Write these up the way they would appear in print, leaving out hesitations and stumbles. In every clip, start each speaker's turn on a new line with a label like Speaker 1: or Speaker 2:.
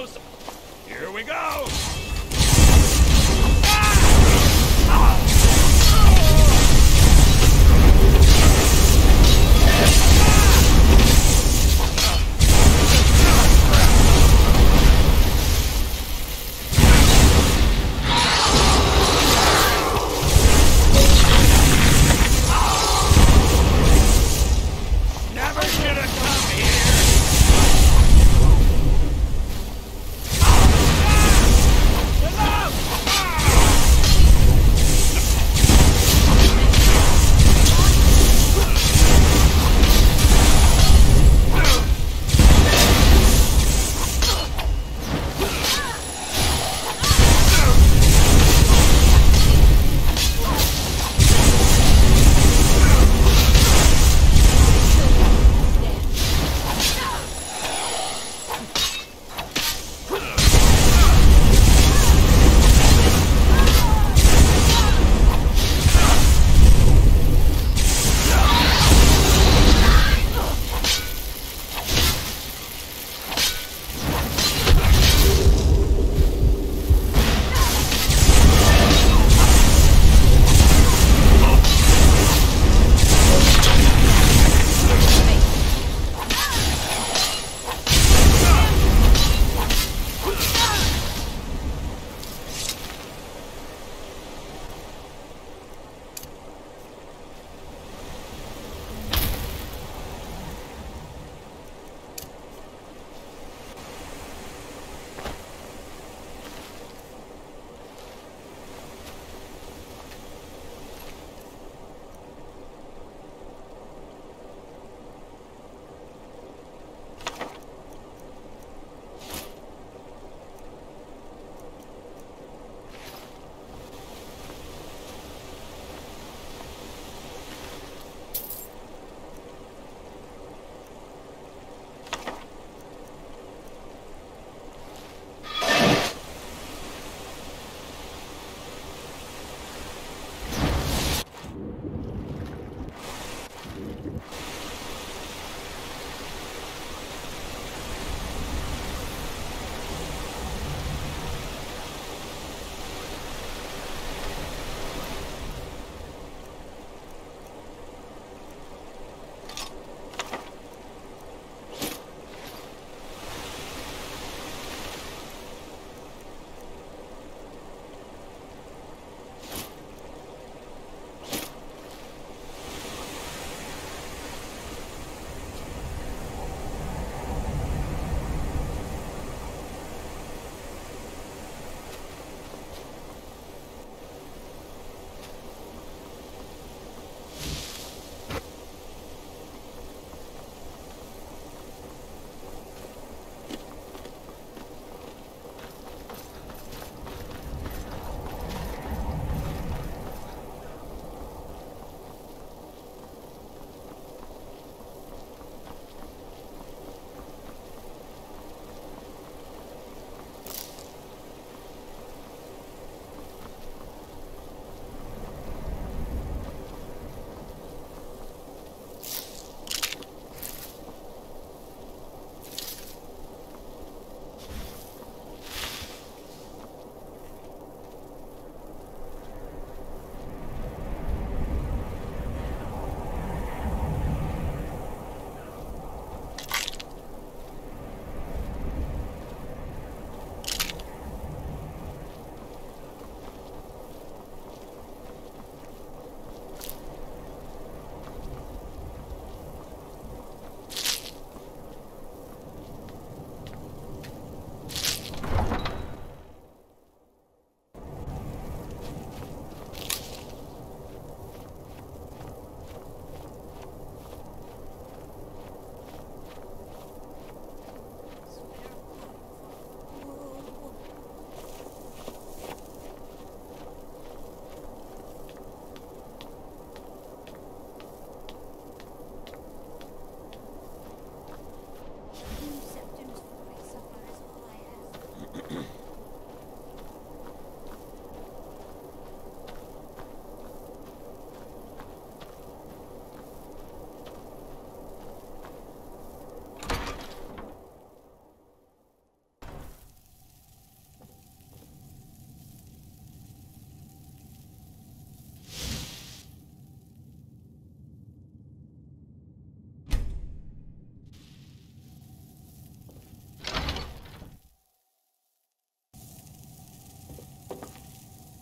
Speaker 1: close. Here we go. Never should have come here.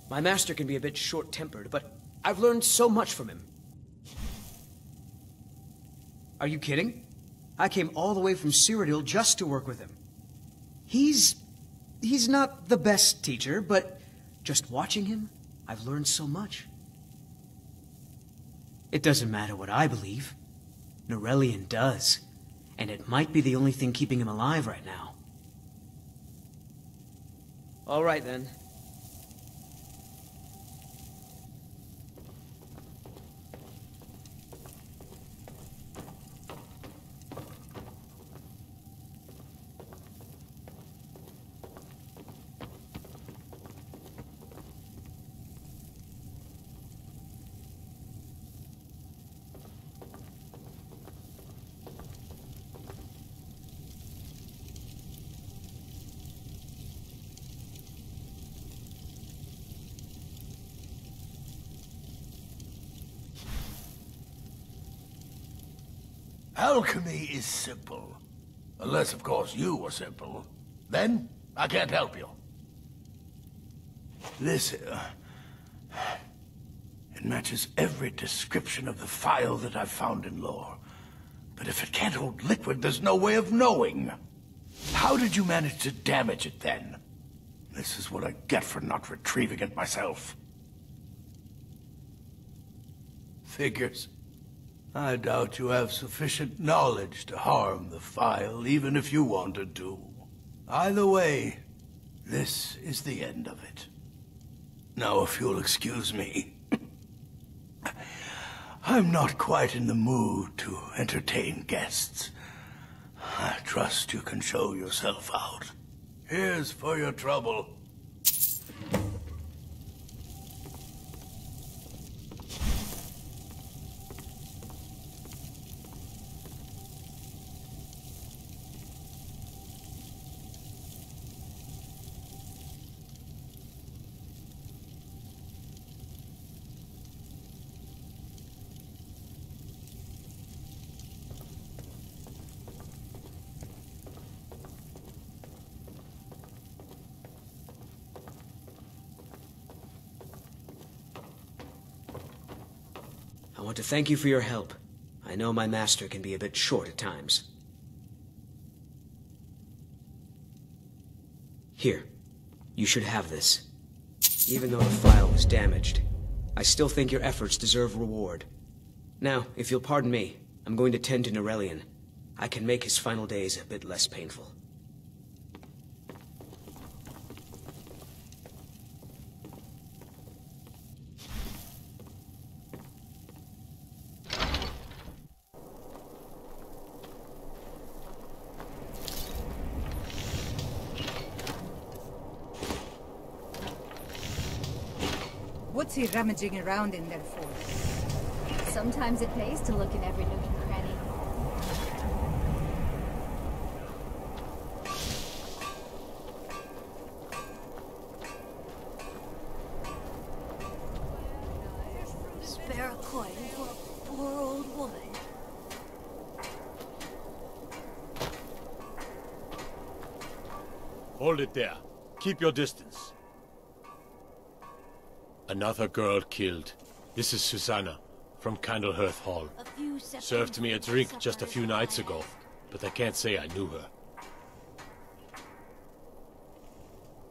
Speaker 2: My master can be a bit short-tempered, but I've learned so much from him. Are you kidding? I came all the way from Cyrodiil just to work with him. He's not the best teacher, but just watching him, I've learned so much. It doesn't matter what I believe. Norelian does. And it might be the only thing keeping him alive right now. All right, then.
Speaker 3: Alchemy is simple. Unless, of course, you are simple. Then, I can't help you. This here... It matches every description of the file that I've found in lore. But if it can't hold liquid, there's no way of knowing. How did you manage to damage it, then? This is what I get for not retrieving it myself. Figures. I doubt you have sufficient knowledge to harm the file, even if you wanted to. Either way, this is the end of it. Now, if you'll excuse me, I'm not quite in the mood to entertain guests. I trust you can show yourself out. Here's for your trouble.
Speaker 2: I want to thank you for your help. I know my master can be a bit short at times. Here, you should have this. Even though the file was damaged, I still think your efforts deserve reward. Now, if you'll pardon me, I'm going to tend to Norelian. I can make his final days a bit less painful.
Speaker 4: What's he rummaging around in there for?
Speaker 5: Sometimes it pays to look in every nook and cranny.
Speaker 6: Spare a coin for a poor old woman.
Speaker 1: Hold it there. Keep your distance. Another girl killed. This is Susanna, from Candlehearth Hall. Served me a drink just a few nights ago, but I can't say I knew her.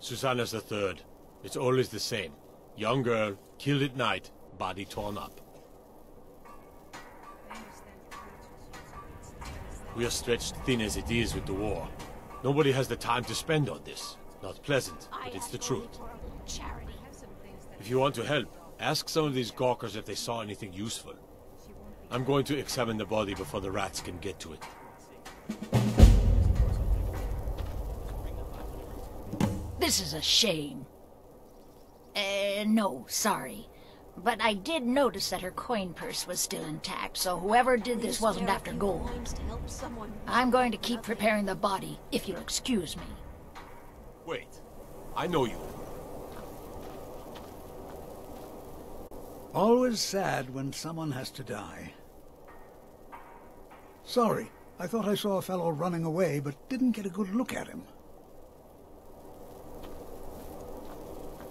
Speaker 1: Susanna's the third. It's always the same. Young girl, killed at night, body torn up. We are stretched thin as it is with the war. Nobody has the time to spend on this. Not pleasant, but it's the truth. If you want to help, ask some of these gawkers if they saw anything useful. I'm going to examine the body before the rats can get to it.
Speaker 6: This is a shame. No, sorry. But I did notice that her coin purse was still intact, so whoever did this wasn't after gold. I'm going to keep preparing the body, if you'll excuse me.
Speaker 1: Wait. I know you.
Speaker 7: Always sad when someone has to die. Sorry, I thought I saw a fellow running away, but didn't get a good look at him.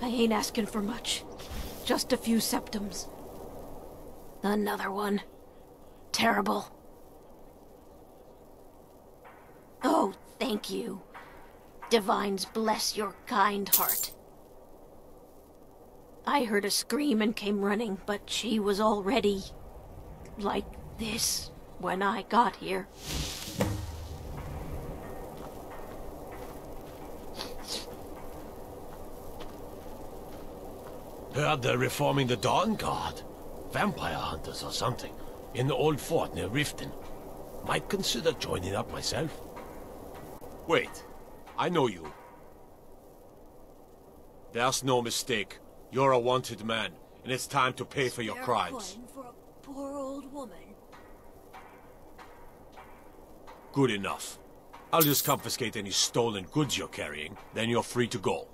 Speaker 8: I ain't asking for much. Just a few septums. Another one. Terrible. Oh, thank you. Divines bless your kind heart. I heard a scream and came running, but she was already... like this when I got here.
Speaker 1: Heard they're reforming the Dawn Guard. Vampire hunters or something. In the old fort near Riften. Might consider joining up myself. Wait. I know you. There's no mistake. You're a wanted man, and it's time to pay for your crimes.
Speaker 8: For a poor old woman.
Speaker 1: Good enough. I'll just confiscate any stolen goods you're carrying, then you're free to go.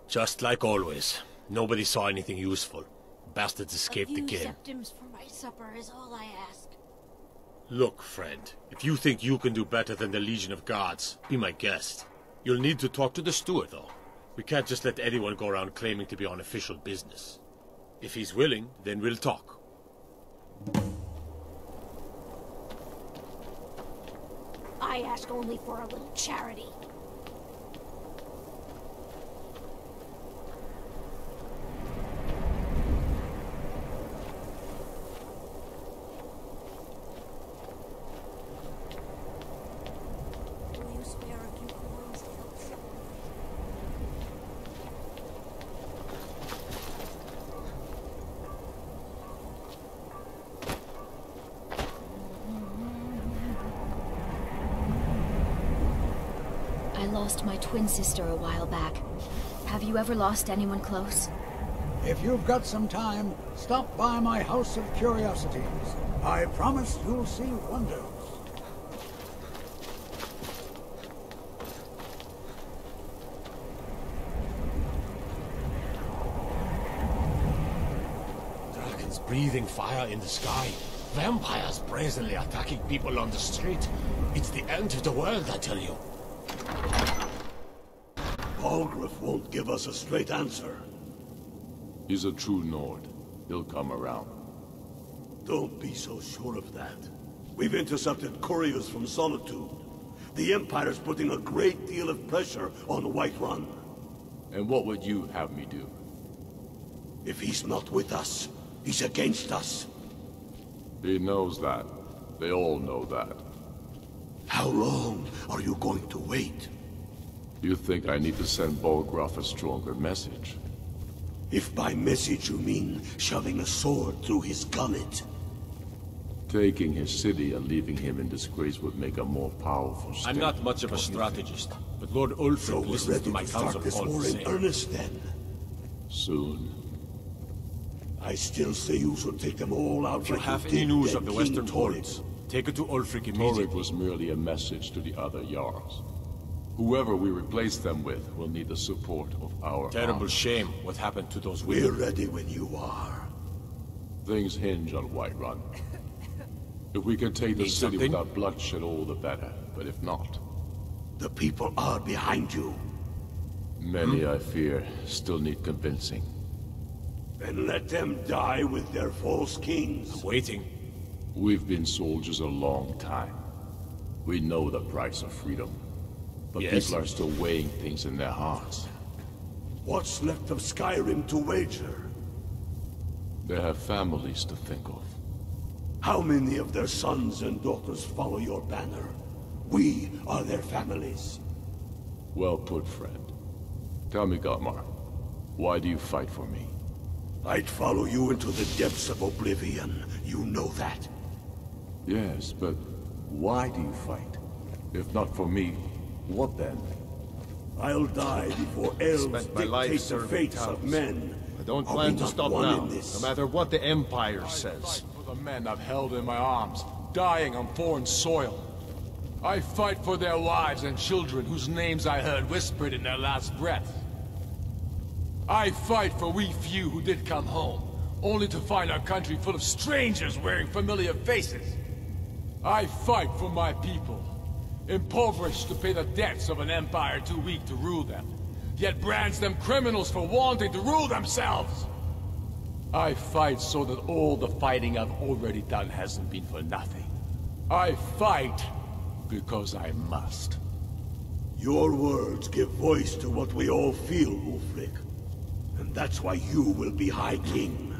Speaker 1: Just like always. Nobody saw anything useful. Bastards escaped again.
Speaker 8: A few septums for my supper is all I ask.
Speaker 1: Look, friend, if you think you can do better than the Legion of Guards, be my guest. You'll need to talk to the steward, though. We can't just let anyone go around claiming to be on official business. If he's willing, then we'll talk.
Speaker 8: I ask only for a little charity. Will you spare a few coins to help someone?
Speaker 5: I lost my twin sister a while back. Have you ever lost anyone close?
Speaker 7: If you've got some time, stop by my House of Curiosities. I promise you'll see wonders.
Speaker 1: Dragons breathing fire in the sky. Vampires brazenly attacking people on the street. It's the end of the world, I tell you.
Speaker 9: Algrif won't give us a straight answer.
Speaker 10: He's a true Nord. He'll come around.
Speaker 9: Don't be so sure of that. We've intercepted couriers from Solitude. The Empire's putting a great deal of pressure on Whiterun.
Speaker 10: And what would you have me do?
Speaker 9: If he's not with us, he's against us.
Speaker 10: He knows that. They all know that.
Speaker 9: How long are you going to wait?
Speaker 10: You think I need to send Bolgraf a stronger message?
Speaker 9: If by message you mean shoving a sword through his gullet.
Speaker 10: Taking his city and leaving him in disgrace would make a more powerful state.
Speaker 1: I'm not much of a strategist, but Lord Ulfric
Speaker 9: So we're
Speaker 1: listens
Speaker 9: ready
Speaker 1: to my
Speaker 9: to
Speaker 1: counsel
Speaker 9: start this
Speaker 1: all
Speaker 9: war
Speaker 1: the
Speaker 9: in
Speaker 1: same.
Speaker 9: earnest then.
Speaker 10: Soon.
Speaker 9: I still say you should take them all out
Speaker 1: If you
Speaker 9: like
Speaker 1: have
Speaker 9: you
Speaker 1: any
Speaker 9: did
Speaker 1: news
Speaker 9: then
Speaker 1: of the
Speaker 9: King
Speaker 1: Western
Speaker 9: Torrik.
Speaker 1: Hordes, take it to Ulfric
Speaker 10: Torrik
Speaker 1: immediately.
Speaker 10: was merely a message to the other Jarls. Whoever we replace them with will need the support of our
Speaker 1: Terrible
Speaker 10: army.
Speaker 1: shame what happened to those
Speaker 9: We're
Speaker 1: women.
Speaker 9: ready when you are.
Speaker 10: Things hinge on Whiterun. If we can take the
Speaker 1: Need
Speaker 10: city
Speaker 1: something?
Speaker 10: without bloodshed, all the better. But if not,
Speaker 9: The people are behind you.
Speaker 10: many, I fear, still need convincing.
Speaker 9: Then let them die with their false kings.
Speaker 1: Waiting.
Speaker 10: We've been soldiers a long time. We know the price of freedom. But
Speaker 1: Yes.
Speaker 10: people are still weighing things in their hearts.
Speaker 9: What's left of Skyrim to wager?
Speaker 10: They have families to think of.
Speaker 9: How many of their sons and daughters follow your banner? We are their families.
Speaker 10: Well put, friend. Tell me, Galmar, why do you fight for me?
Speaker 9: I'd follow you into the depths of oblivion. You know that.
Speaker 10: Yes, but why do you fight? If not for me, what then?
Speaker 9: I'll die before elves
Speaker 11: Spent my life
Speaker 9: dictate the
Speaker 11: serving
Speaker 9: fates
Speaker 11: towns.
Speaker 9: of men.
Speaker 11: I don't
Speaker 9: Are
Speaker 11: plan
Speaker 9: we
Speaker 11: to
Speaker 9: not
Speaker 11: stop
Speaker 9: one
Speaker 11: now,
Speaker 9: in this?
Speaker 11: no matter what the Empire says.
Speaker 10: For the men I've held in my arms, dying on foreign soil. I fight for their wives and children whose names I heard whispered in their last breath. I fight for we few who did come home, only to find our country full of strangers wearing familiar faces. I fight for my people, impoverished to pay the debts of an empire too weak to rule them, yet brands them criminals for wanting to rule themselves. I fight so that all the fighting I've already done hasn't been for nothing. I fight because I must.
Speaker 9: Your words give voice to what we all feel, Ulfric. And that's why you will be High King.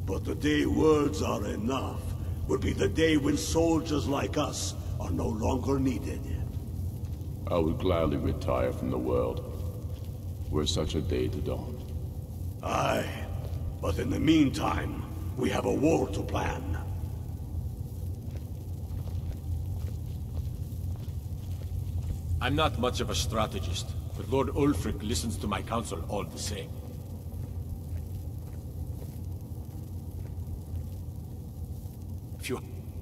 Speaker 9: But the day words are enough will be the day when soldiers like us are no longer needed.
Speaker 12: I would gladly retire from the world, were such a day to dawn.
Speaker 9: Aye, but in the meantime, we have a war to plan.
Speaker 1: I'm not much of a strategist, but Lord Ulfric listens to my counsel all the same.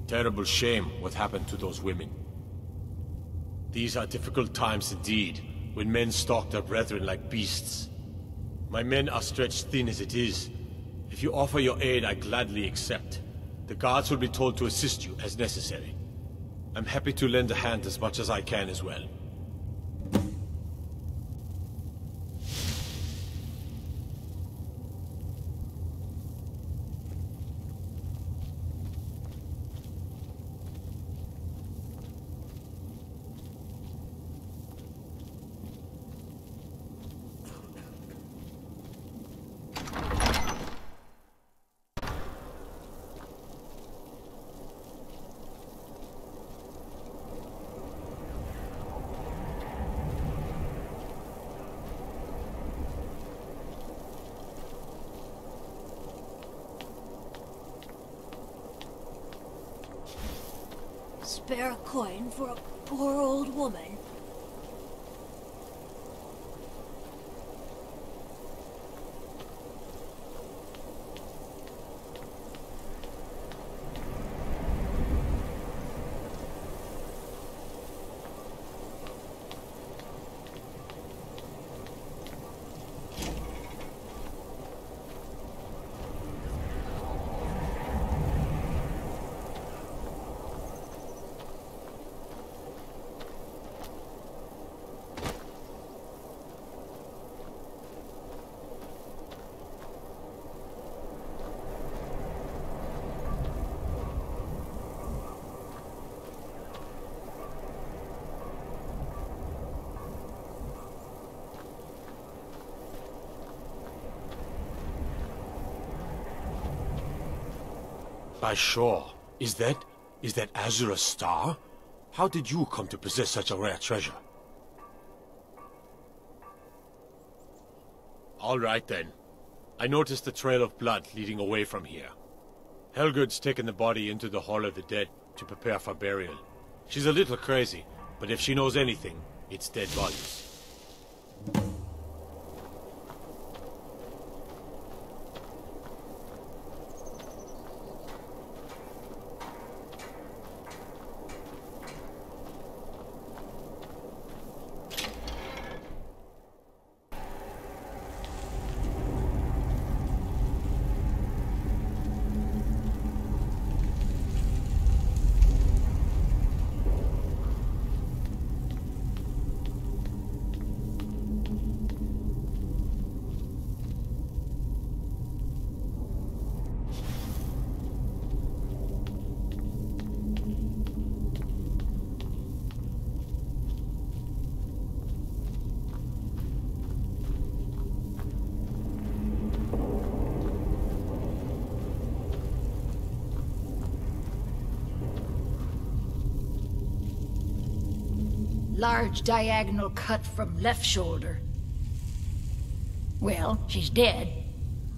Speaker 1: Terrible shame what happened to those women. These are difficult times indeed, when men stalk their brethren like beasts. My men are stretched thin as it is. If you offer your aid, I gladly accept. The guards will be told to assist you as necessary. I'm happy to lend a hand as much as I can as well.
Speaker 13: Spare a coin for a poor old woman.
Speaker 1: By Shaw, is that Azura's star? How did you come to possess such a rare treasure? All right then. I noticed a trail of blood leading away from here. Helgud's taken the body into the Hall of the Dead to prepare for burial. She's a little crazy, but if she knows anything, it's dead bodies.
Speaker 6: Large diagonal cut from left shoulder. Well, she's dead,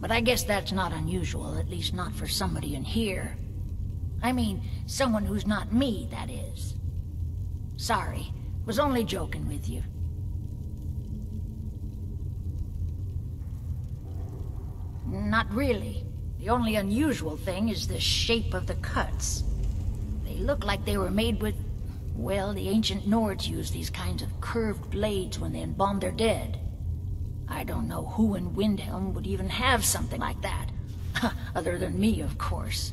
Speaker 6: but I guess that's not unusual, at least not for somebody in here. I mean, someone who's not me, that is. Sorry, was only joking with you. Not really. The only unusual thing is the shape of the cuts. They look like they were made with... Well, the ancient Nords used these kinds of curved blades when they embalmed their dead. I don't know who in Windhelm would even have something like that. Other than me, of course.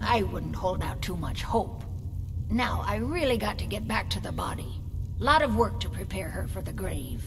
Speaker 6: I wouldn't hold out too much hope. Now, I really got to get back to the body. Lot of work to prepare her for the grave.